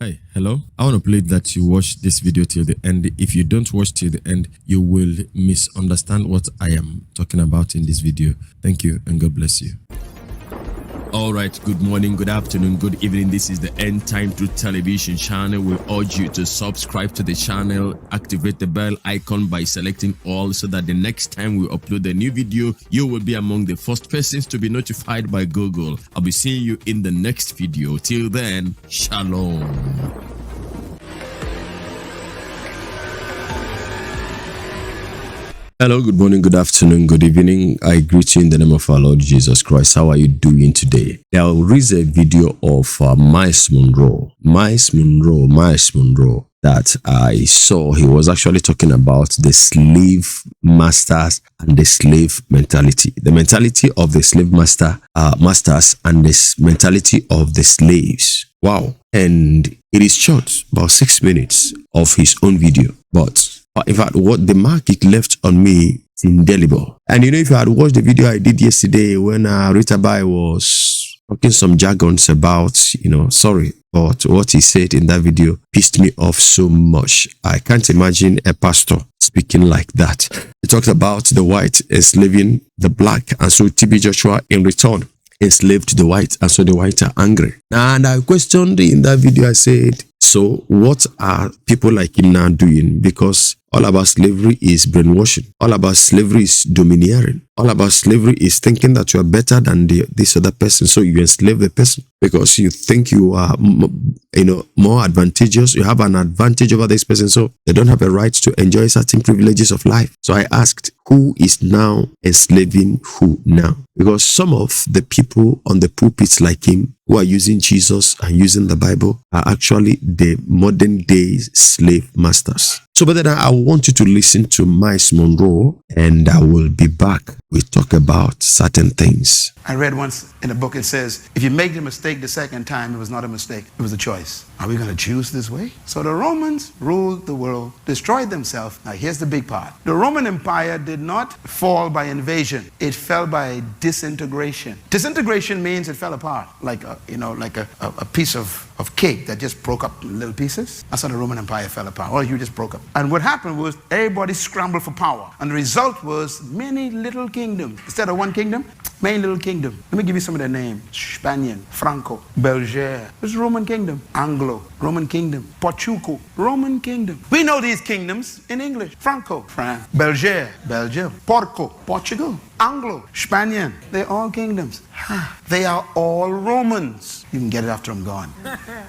Hi, hello. I want to plead that you watch this video till the end. If you don't watch till the end, you will misunderstand what I am talking about in this video. Thank you and God bless you. All right, good morning, good afternoon, good evening. This is the End Time Truth Television channel. We urge you to subscribe to the channel, activate the bell icon by selecting all so that the next time we upload a new video, you will be among the first persons to be notified by Google. I'll be seeing you in the next video. Till then, shalom. Hello, good morning, good afternoon, good evening. I greet you in the name of our Lord Jesus Christ. How are you doing today? There is a video of Myles Munroe. Myles Munroe that I saw. He was actually talking about the slave masters and the slave mentality. The mentality of the slave masters and the mentality of the slaves. Wow. And it is short, about 6 minutes of his own video. But in fact, what the mark it left on me is indelible. And you know, if you had watched the video I did yesterday when Rita Bai was talking some jargons about, sorry, but what he said in that video pissed me off so much. I can't imagine a pastor speaking like that. He talked about the white enslaving the black, and so TB Joshua in return enslaved the white, and so the white are angry. And I questioned in that video, I said, so what are people like him now doing? Because all about slavery is brainwashing. All about slavery is domineering. All about slavery is thinking that you are better than this other person. So you enslave the person because you think you are, more advantageous. You have an advantage over this person. So they don't have a right to enjoy certain privileges of life. So I asked, who is now enslaving who now? Because some of the people on the pulpits like him who are using Jesus and using the Bible are actually the modern day slave masters. So, but then I want you to listen to Myles Munroe, and I will be back. We talk about certain things. I read once in a book, it says, if you make the mistake the second time, it was not a mistake, it was a choice. Are we going to choose this way? So the Romans ruled the world, destroyed themselves. Now here's the big part. The Roman Empire did not fall by invasion. It fell by disintegration. Disintegration means it fell apart, like a piece of cake that just broke up in little pieces. That's how the Roman Empire fell apart. Or you just broke up. And what happened was everybody scrambled for power. And the result was many little kingdoms. Instead of one kingdom, many little kingdoms. Let me give you some of their names. Spaniard, Franco, Belgier. This is Roman kingdom. Anglo, Roman kingdom. Portugal, Roman kingdom. We know these kingdoms in English. Franco, France. Belgier, Belgium. Porco, Portugal. Anglo, Spaniard. They're all kingdoms. They are all Romans. You can get it after I'm gone.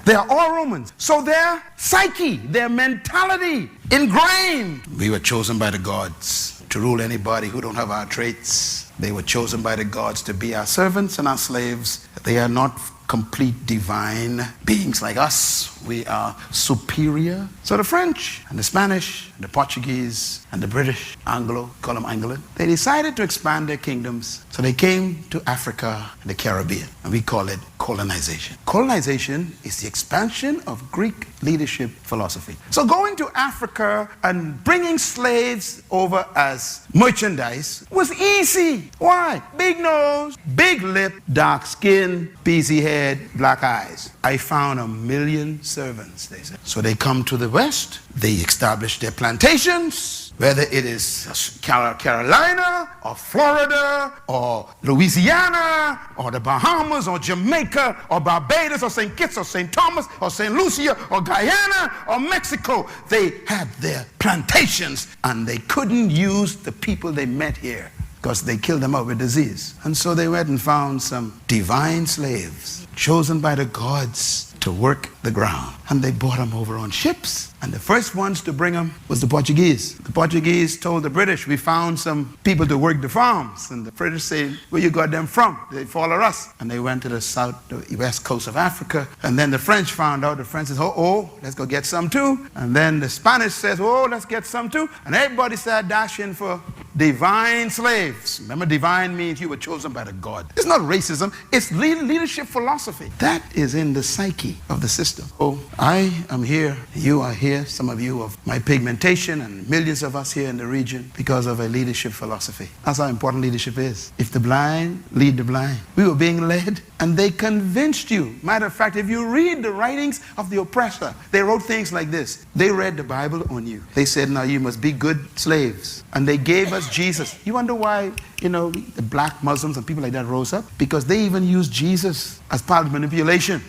They are all Romans. So their psyche, their mentality, ingrained. We were chosen by the gods to rule anybody who don't have our traits. They were chosen by the gods to be our servants and our slaves. They are not complete divine beings like us. We are superior. So the French and the Spanish and the Portuguese and the British, Anglo, call them Angolan, they decided to expand their kingdoms. So they came to Africa and the Caribbean, and we call it colonization. Colonization is the expansion of Greek leadership philosophy. So going to Africa and bringing slaves over as merchandise was easy. Why? Big nose, big lip, dark skin, busy head, black eyes. I found 1 million servants, they said. So they come to the West, they establish their plantations, whether it is Carolina or Florida or Louisiana or the Bahamas or Jamaica or Barbados or St. Kitts or St. Thomas or St. Lucia or Guyana or Mexico. They had their plantations and they couldn't use the people they met here because they killed them out with disease. And so they went and found some divine slaves chosen by the gods to work the ground. And they brought them over on ships. And the first ones to bring them was the Portuguese. The Portuguese told the British, we found some people to work the farms. And the British said, where you got them from? They follow us. And they went to the west coast of Africa. And then the French found out. The French says, oh, let's go get some too. And then the Spanish says, oh, let's get some too. And everybody started dashing for divine slaves. Remember, divine means you were chosen by the God. It's not racism, it's leadership philosophy. That is in the psyche of the system. Oh, I am here, you are here, some of you of my pigmentation, and millions of us here in the region because of a leadership philosophy. That's how important leadership is. If the blind lead the blind. We were being led and they convinced you. Matter of fact, if you read the writings of the oppressor, they wrote things like this. They read the Bible on you. They said, now you must be good slaves. And they gave us Jesus. You wonder why, the black Muslims and people like that rose up? Because they even used Jesus as part of manipulation.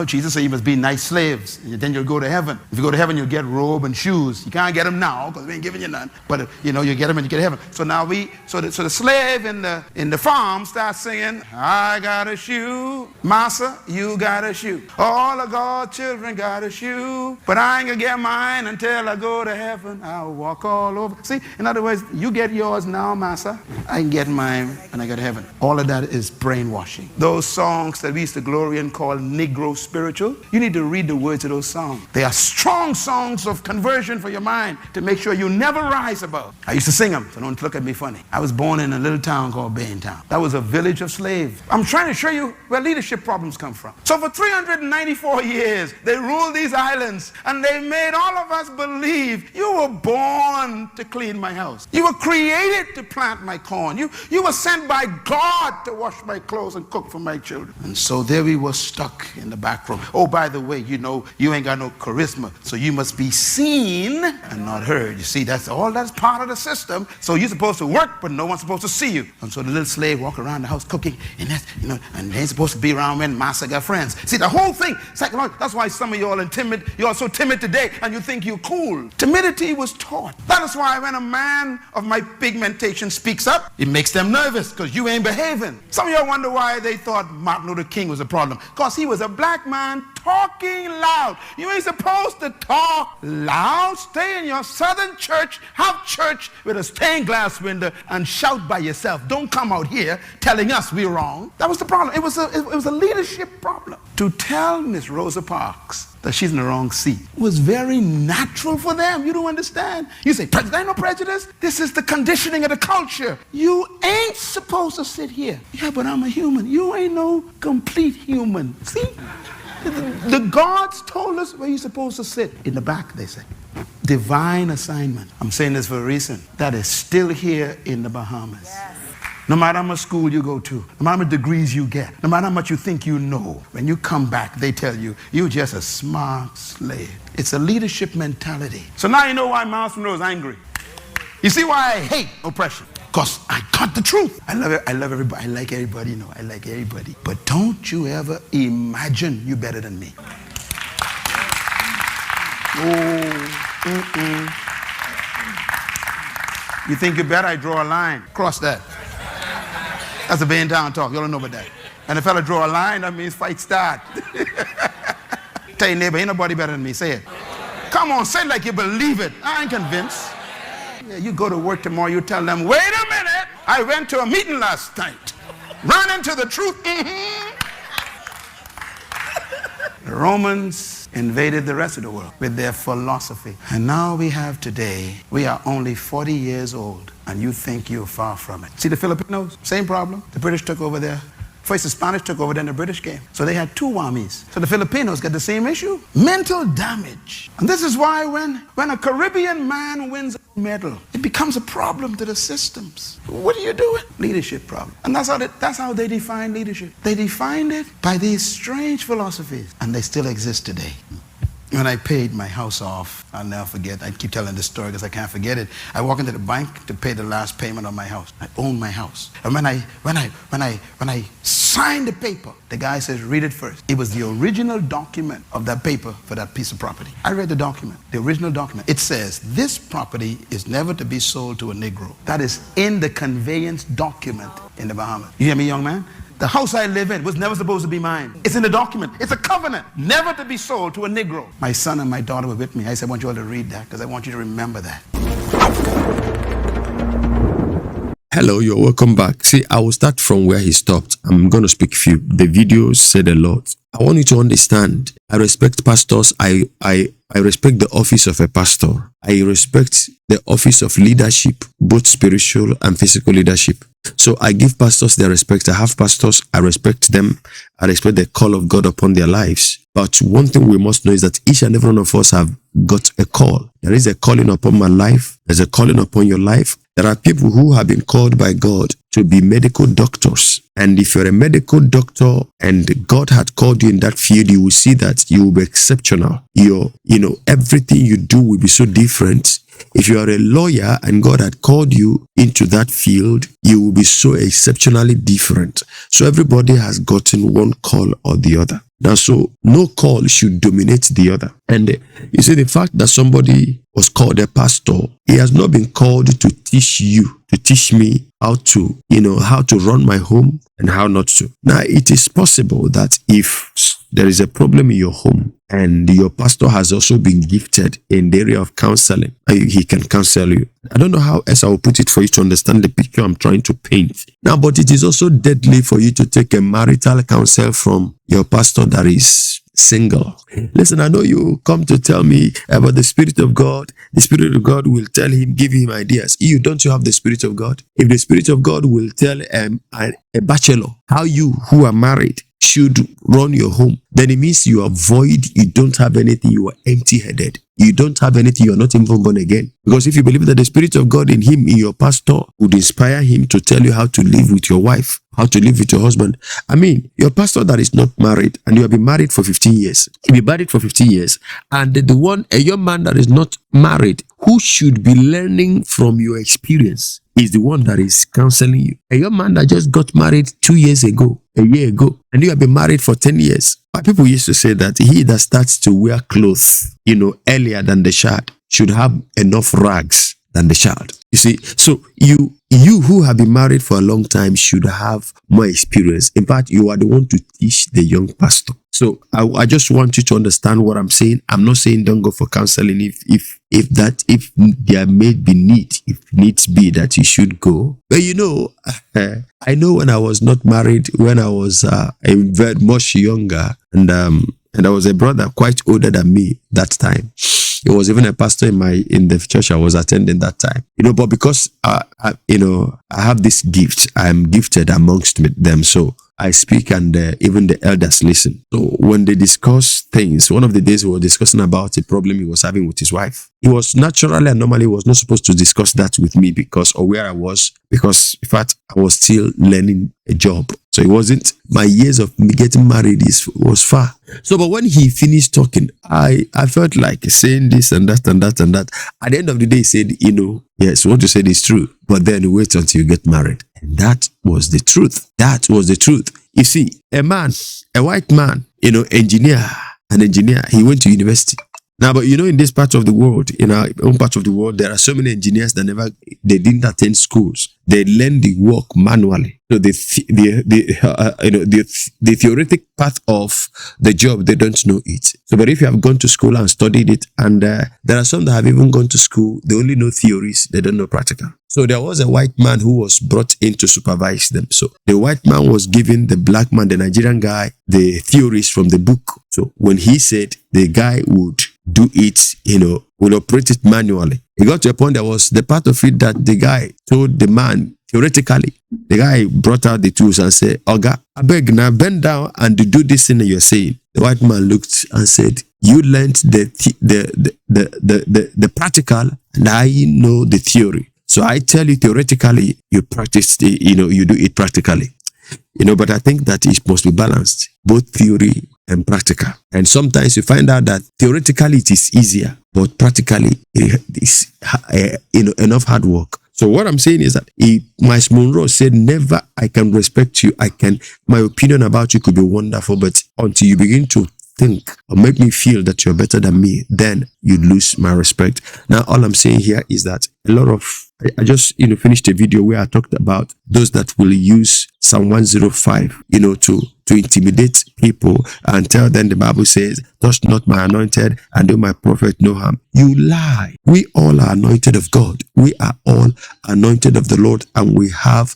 Jesus said you must be nice slaves, and then you'll go to heaven. If you go to heaven, you'll get robe and shoes. You can't get them now because we ain't giving you none. But you get them and you get to heaven. So now so the slave in the farm starts singing, I got a shoe, massa, you got a shoe. All of God's children got a shoe, but I ain't gonna get mine until I go to heaven. I'll walk all over. See, in other words, you get yours now, massa. I can get mine when I go to heaven. All of that is brainwashing. Those songs that we used to glory and call Negro spiritual, you need to read the words of those songs. They are strong songs of conversion for your mind to make sure you never rise above. I used to sing them, so don't look at me funny. I was born in a little town called Baintown. That was a village of slaves. I'm trying to show you where leadership problems come from. So for 394 years, they ruled these islands and they made all of us believe you were born to clean my house. You were created to plant my corn. You were sent by God to wash my clothes and cook for my children. And so there we were stuck in the back room. Oh, by the way, you ain't got no charisma, so you must be seen and not heard. You see, that's part of the system. So you're supposed to work, but no one's supposed to see you. And so the little slave walk around the house cooking, and and they ain't supposed to be around when master got friends. See, the whole thing, psychological. That's why some of y'all are timid. You're so timid today, and you think you're cool. Timidity was taught. That is why when a man of my pigmentation speaks up, it makes them nervous because you ain't behaving. Some of y'all wonder why they thought Martin Luther King was a problem. Because he was a black man talking loud. You ain't supposed to talk loud. Stay in your southern church, have church with a stained glass window, and shout by yourself. Don't come out here telling us we're wrong. That was the problem. It was a leadership problem. To tell Miss Rosa Parks that she's in the wrong seat was very natural for them. You don't understand. You say, prejudice, ain't no prejudice. This is the conditioning of the culture. You ain't supposed to sit here. Yeah, but I'm a human. You ain't no complete human. See? The gods told us where you're supposed to sit. In the back, they say. Divine assignment. I'm saying this for a reason. That is still here in the Bahamas. Yes. No matter how much school you go to, no matter how many degrees you get, no matter how much you think you know, when you come back, they tell you, you're just a smart slave. It's a leadership mentality. So now you know why Myles Munroe is angry. You see why I hate oppression? Because I got the truth. I love it. I love everybody. I like everybody. I like everybody. But don't you ever imagine you're better than me. You think you're better? I draw a line. Cross that. That's a Baintown talk. You don't know about that. And if a fella draw a line, that means fight start. Tell your neighbor, ain't nobody better than me. Say it. Come on, say it like you believe it. I ain't convinced. Yeah, you go to work tomorrow, you tell them, wait a minute, I went to a meeting last night. Run into the truth. The Romans invaded the rest of the world with their philosophy. And now we have today, we are only 40 years old, and you think you're far from it. See the Filipinos? Same problem. The British took over there. First the Spanish took over, then the British came. So they had two armies. So the Filipinos got the same issue. Mental damage. And this is why when a Caribbean man wins a medal, it becomes a problem to the systems. What are you doing? Leadership problem. And that's how they define leadership. They defined it by these strange philosophies. And they still exist today. When I paid my house off, I'll never forget. I keep telling this story because I can't forget it. I walk into the bank to pay the last payment on my house. I own my house. And when I signed the paper, the guy says, read it first. It was the original document of that paper for that piece of property. I read the document, the original document. It says, this property is never to be sold to a Negro. That is in the conveyance document in the Bahamas. You hear me, young man? The house I live in was never supposed to be mine. It's in the document. It's a covenant, never to be sold to a Negro. My son and my daughter were with me. I said, I want you all to read that because I want you to remember that. Hello, you're welcome back. See, I will start from where he stopped. I'm going to speak few. The video said a lot. I want you to understand. I respect pastors. I respect the office of a pastor. I respect the office of leadership, both spiritual and physical leadership. So I give pastors their respect. I have pastors. I respect them. I respect the call of God upon their lives. But one thing we must know is that each and every one of us have got a call. There is a calling upon my life. There's a calling upon your life. There are people who have been called by God to be medical doctors. And if you're a medical doctor and God had called you in that field, you will see that you will be exceptional. Everything you do will be so different. If you are a lawyer and God had called you into that field, you will be so exceptionally different. So everybody has gotten one call or the other. Now, so no call should dominate the other. And you see, the fact that somebody was called a pastor, he has not been called to teach you, to teach me how to run my home and how not to. Now, it is possible that if there is a problem in your home and your pastor has also been gifted in the area of counseling, he can counsel you. I don't know how else I will put it for you to understand the picture I'm trying to paint. Now, but it is also deadly for you to take a marital counsel from your pastor that is single. Listen, I know you come to tell me about the Spirit of God. The Spirit of God will give him ideas. You don't you have the Spirit of God? If the Spirit of God will tell a bachelor how you who are married should run your home, then it means you are void, you don't have anything, you are empty-headed. You don't have anything, you're not even born again. Because if you believe that the Spirit of God in him, in your pastor, would inspire him to tell you how to live with your wife, how to live with your husband. I mean, your pastor that is not married and you have been married for 15 years, you'll be married for 15 years, and a young man that is not married, who should be learning from your experience, is the one that is counseling you. A young man that just got married 2 years ago, a year ago, and you have been married for 10 years. My people used to say that he that starts to wear clothes, earlier than the child should have enough rags than the child. You see, so you who have been married for a long time should have more experience. In fact, you are the one to teach the young pastor. So I just want you to understand what I'm saying. I'm not saying don't go for counseling if there may be if needs be that you should go. But I know when I was not married, when I was very much younger, and there was a brother quite older than me that time. He was even a pastor in the church I was attending that time. But because I have this gift, I'm gifted amongst them. So I speak and even the elders listen. So when they discuss things, one of the days we were discussing about a problem he was having with his wife. He was naturally and normally was not supposed to discuss that with me because in fact I was still learning a job. So it wasn't, my years of me getting married was far. So, but when he finished talking, I felt like saying this and that and that and that. At the end of the day, he said, yes, what you said is true, but then wait until you get married. And that was the truth. That was the truth. You see, a white man, an engineer, he went to university. Now, but in this part of the world, in our own part of the world, there are so many engineers that they didn't attend schools. They learn the work manually. So the theoretic part of the job, they don't know it. So, but if you have gone to school and studied it, and there are some that have even gone to school, they only know theories, they don't know practical. So there was a white man who was brought in to supervise them. So the white man was giving the black man, the Nigerian guy, the theories from the book. So when he said the guy would do it, will operate it manually. It got to a point, there was the part of it that the guy told the man, theoretically, the guy brought out the tools and said, Oga, I beg now, bend down and do this thing you're saying. The white man looked and said, you learned the practical and I know the theory. So I tell you theoretically, you practice you do it practically. But I think that it must be balanced, both theory and practical. And sometimes you find out that theoretically it is easier, but practically it is enough hard work. So what I'm saying is that Myles Munroe said, never I can respect you. My opinion about you could be wonderful, but until you begin to think or make me feel that you're better than me, then you lose my respect. Now, all I'm saying here is that a lot of I just, finished a video where I talked about those that will use Psalm 105, to intimidate people and tell them the Bible says, touch not my anointed and do my prophet no harm. You lie. We all are anointed of God. We are all anointed of the Lord, and we have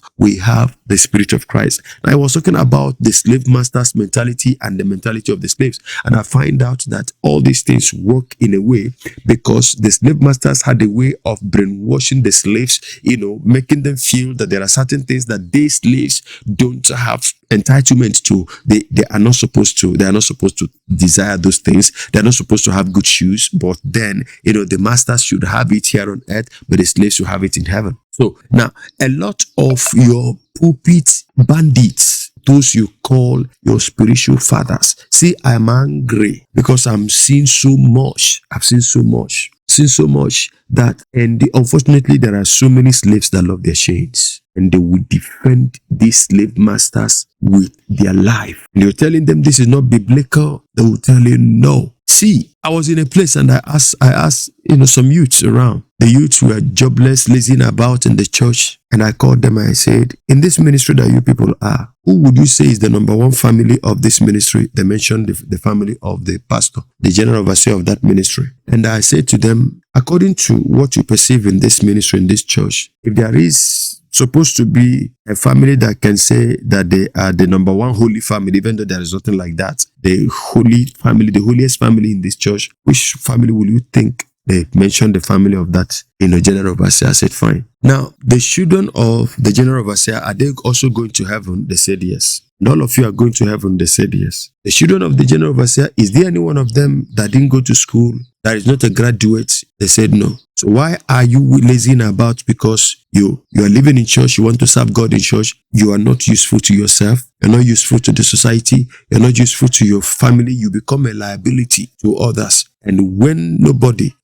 the Spirit of Christ. Now, I was talking about the slave master's mentality and the mentality of the slaves, and I find out that all these things work in a way because the slave masters had a way of brainwashing the slaves, making them feel that there are certain things that they slaves don't have entitlement to. They are not supposed to desire those things. They're not supposed to have good shoes, but then the masters should have it here on earth, but the slaves should have it in heaven. So now a lot of your pulpit bandits, those you call your spiritual fathers, see, I'm angry because I'm seeing so much. I've seen so much that, and unfortunately, there are so many slaves that love their chains, and they will defend these slave masters with their life. And you're telling them this is not biblical. They will tell you no. See, I was in a place and I asked, some youths around. The youths were jobless, lazing about in the church. And I called them and I said, in this ministry that you people are, who would you say is the number one family of this ministry? They mentioned the family of the pastor, the general overseer of that ministry. And I said to them, according to what you perceive in this ministry, in this church, if there is supposed to be a family that can say that they are the number one holy family, even though there is nothing like that, the holy family, the holiest family in this church, which family will you think? They mentioned the family of that, general overseer. I said, fine. Now, the children of the general overseer, are they also going to heaven? They said yes. And all of you are going to heaven? They said yes. The children of the general overseer, is there any one of them that didn't go to school, that is not a graduate? They said no. So why are you lazing about? Because you are living in church, you want to serve God in church, you are not useful to yourself, you're not useful to the society, you're not useful to your family, you become a liability to others. And when nobody,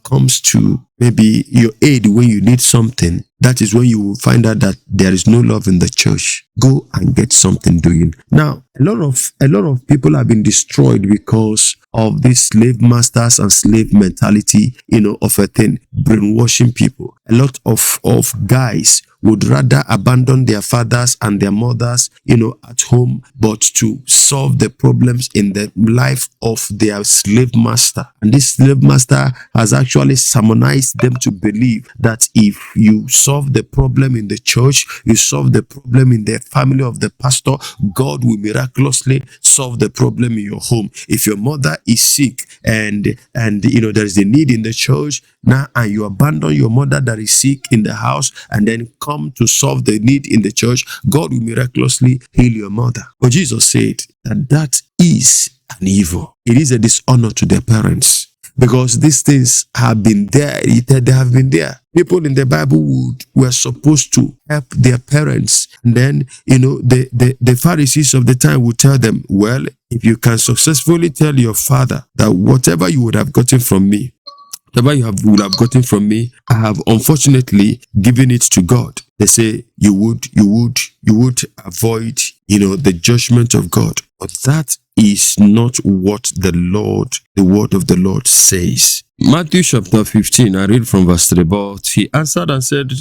comes to maybe your aid when you need something, that is when you will find out that there is no love in the church. Go and get something doing. Now, a lot of people have been destroyed because of these slave masters and slave mentality, of a thing, brainwashing people. A lot of guys would rather abandon their fathers and their mothers, at home, but to solve the problems in the life of their slave master. And this slave master has actually sermonized them to believe that if you solve the problem in the church, you solve the problem in the family of the pastor, God will miraculously solve the problem in your home. If your mother is sick and there is a need in the church now, and you abandon your mother that is sick in the house and then come to solve the need in the church, God will miraculously heal your mother. But Jesus said that is an evil. It is a dishonor to their parents, because these things have been there. They have been there. People in the Bible were supposed to help their parents. And then, the Pharisees of the time would tell them, well, if you can successfully tell your father that whatever you would have gotten from me, whatever would have gotten from me, I have unfortunately given it to God. They say you would avoid, the judgment of God. But that is not what the word of the Lord says. Matthew chapter 15, I read from verse 3. But he answered and said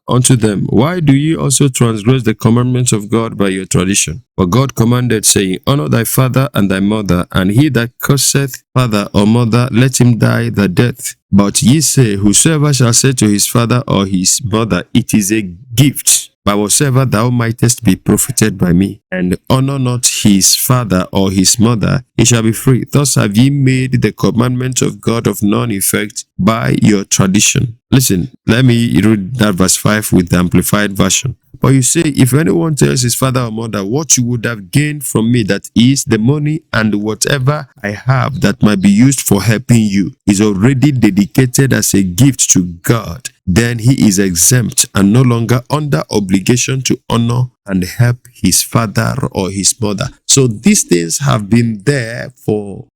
unto them, why do ye also transgress the commandments of God by your tradition? For God commanded, saying, honor thy father and thy mother, and he that curseth father or mother, let him die the death. But ye say, whosoever shall say to his father or his mother, it is a gift, by whatsoever thou mightest be profited by me, and honor not his father or his mother, he shall be free. Thus have ye made the commandment of God of none effect by your tradition. Listen, let me read that verse 5 with the Amplified Version. But you say, if anyone tells his father or mother, what you would have gained from me, that is the money and whatever I have that might be used for helping you, is already dedicated as a gift to God, then he is exempt and no longer under obligation to honor and help his father or his mother. So these things have been there for,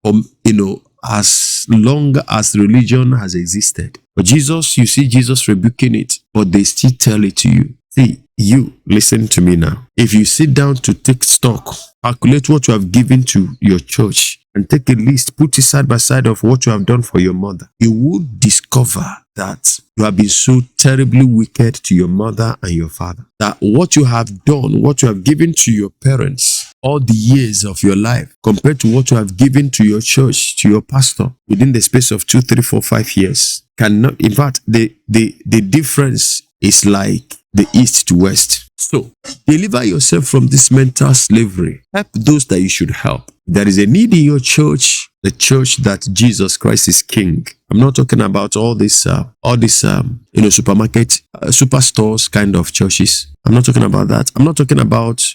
as long as religion has existed. But Jesus, you see Jesus rebuking it, but they still tell it to you. See, you, listen to me now. If you sit down to take stock, calculate what you have given to your church, and take a list, put it side by side of what you have done for your mother, you would discover that you have been so terribly wicked to your mother and your father, that what you have done, what you have given to your parents all the years of your life compared to what you have given to your church, to your pastor within the space of 2, 3, 4, 5 years cannot, in fact, the difference is like the east to west. So deliver yourself from this mental slavery. Help those that you should help. There is a need in your church, the church that Jesus Christ is King. I'm not talking about all this supermarket, superstores kind of churches. I'm not talking about that. I'm not talking about,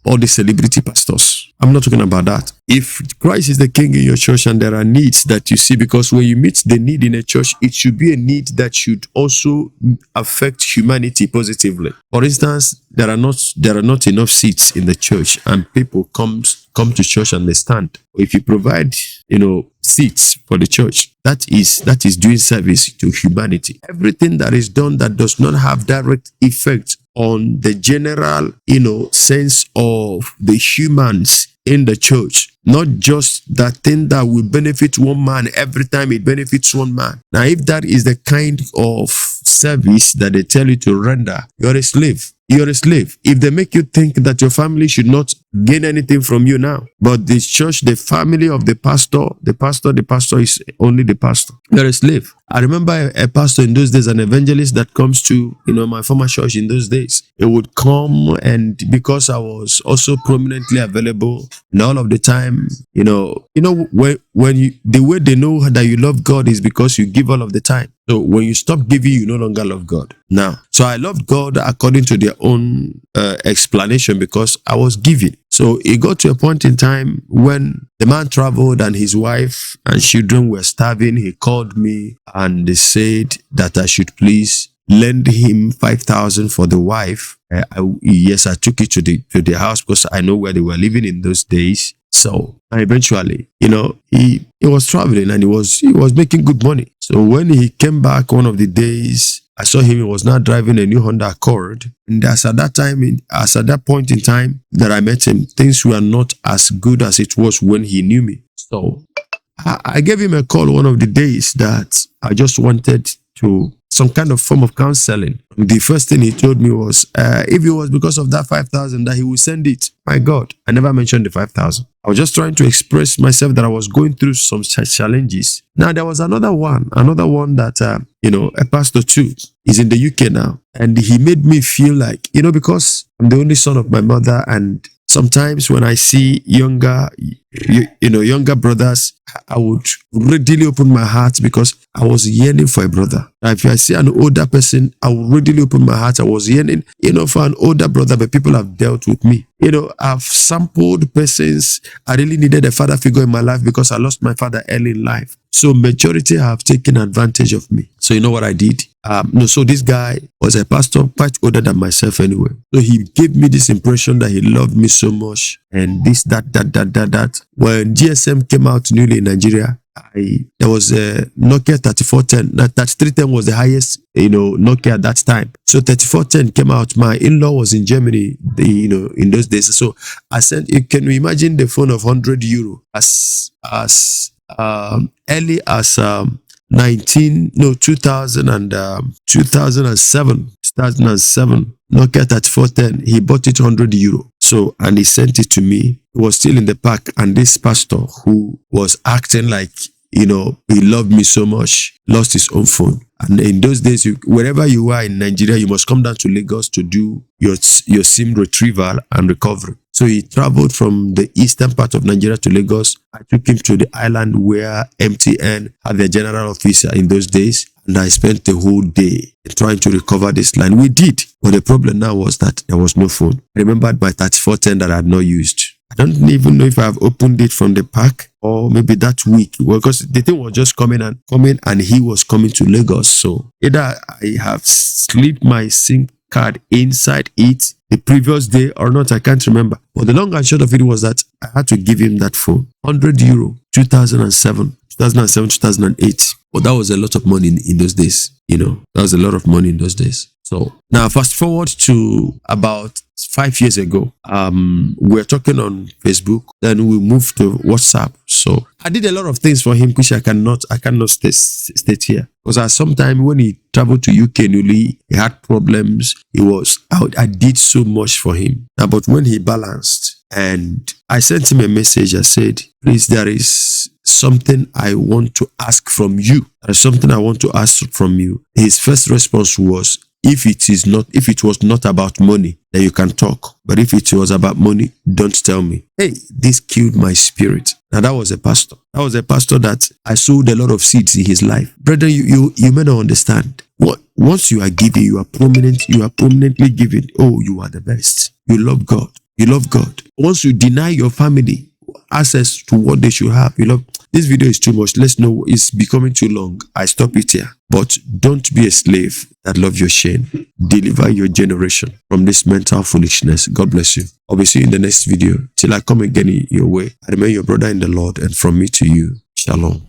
all the celebrity pastors. I'm not talking about that. If Christ is the King in your church and there are needs that you see, because when you meet the need in a church, it should be a need that should also affect humanity positively. For instance, there are not enough seats in the church and people come to church and they stand. If you provide, seats for the church, that is doing service to humanity. Everything that is done that does not have direct effect on the general, sense of the humans in the church, not just that thing that will benefit one man every time it benefits one man. Now, if that is the kind of service that they tell you to render, you're a slave. You're a slave. If they make you think that your family should not gain anything from you now, but the church, the family of the pastor is only the pastor, you're a slave. I remember a pastor in those days, an evangelist that comes to, my former church in those days. It would come, and because I was also prominently available and all of the time, when you, the way they know that you love God is because you give all of the time. So when you stop giving, you no longer love God. Now, so I loved God according to their own explanation because I was giving. So it got to a point in time when the man traveled and his wife and children were starving. He called me and they said that I should please lend him 5,000 for the wife. Yes, I took it to the house because I know where they were living in those days. So eventually, he was traveling and he was making good money. So when he came back one of the days, I saw him. He was now driving a new Honda Accord. And as at that point in time that I met him, things were not as good as it was when he knew me. So I gave him a call one of the days that I just wanted to some kind of form of counseling. The first thing he told me was, if it was because of that 5,000 that he would send it. My God, I never mentioned the 5,000. I was just trying to express myself that I was going through some challenges. Now, there was another one that, a pastor too, is in the UK now. And he made me feel like, because I'm the only son of my mother, and sometimes when I see younger brothers, I would readily open my heart because I was yearning for a brother. Now, if I see an older person, I would readily open my heart. I was yearning, for an older brother, but people have dealt with me. I've sampled persons. I really needed a father figure in my life because I lost my father early in life. So majority have taken advantage of me. So you know what I did? So this guy was a pastor quite older than myself anyway. So he gave me this impression that he loved me so much, and this, that. When GSM came out newly in Nigeria, there was a Nokia 3410. That 3310 was the highest, Nokia at that time. So 3410 came out. My in-law was in Germany, in those days. So I sent, can you imagine the phone of €100 as early as 2007, Nokia 3410. He bought it €100. So, and he sent it to me. It was still in the pack. And this pastor who was acting like, he loved me so much, lost his own phone. And in those days, wherever you are in Nigeria, you must come down to Lagos to do your SIM retrieval and recovery. So he traveled from the eastern part of Nigeria to Lagos. I took him to the island where MTN had their general office in those days. And I spent the whole day trying to recover this line. We did. But the problem now was that there was no phone. I remembered my 3410 that I had not used. I don't even know if I have opened it from the pack or maybe that week. Well, because the thing was just coming and he was coming to Lagos. So either I have slipped my SIM card inside it the previous day or not, I can't remember. But the long and short of it was that I had to give him that phone. €100, 2008. But that was a lot of money in those days. That was a lot of money in those days. So now fast forward to about 5 years ago. We're talking on Facebook. Then we moved to WhatsApp. So I did a lot of things for him, which I cannot state here. Because at some time when he traveled to UK newly, he had problems. I did so much for him. But when he balanced, and I sent him a message, I said, please, there is something I want to ask from you. There is something I want to ask from you. His first response was, if it was not about money, then you can talk. But if it was about money, don't tell me. Hey, this killed my spirit. Now that was a pastor. That was a pastor that I sowed a lot of seeds in his life. Brethren, you may not understand. Once you are giving, you are prominently giving. Oh, you are the best. You love God. You love God. Once you deny your family access to what they should have, this video is too much. Let's know it's becoming too long. I stop it here. But don't be a slave that love your shame. Deliver your generation from this mental foolishness. God bless you. I'll be seeing you in the next video. Till I come again your way, I remain your brother in the Lord, and from me to you, shalom.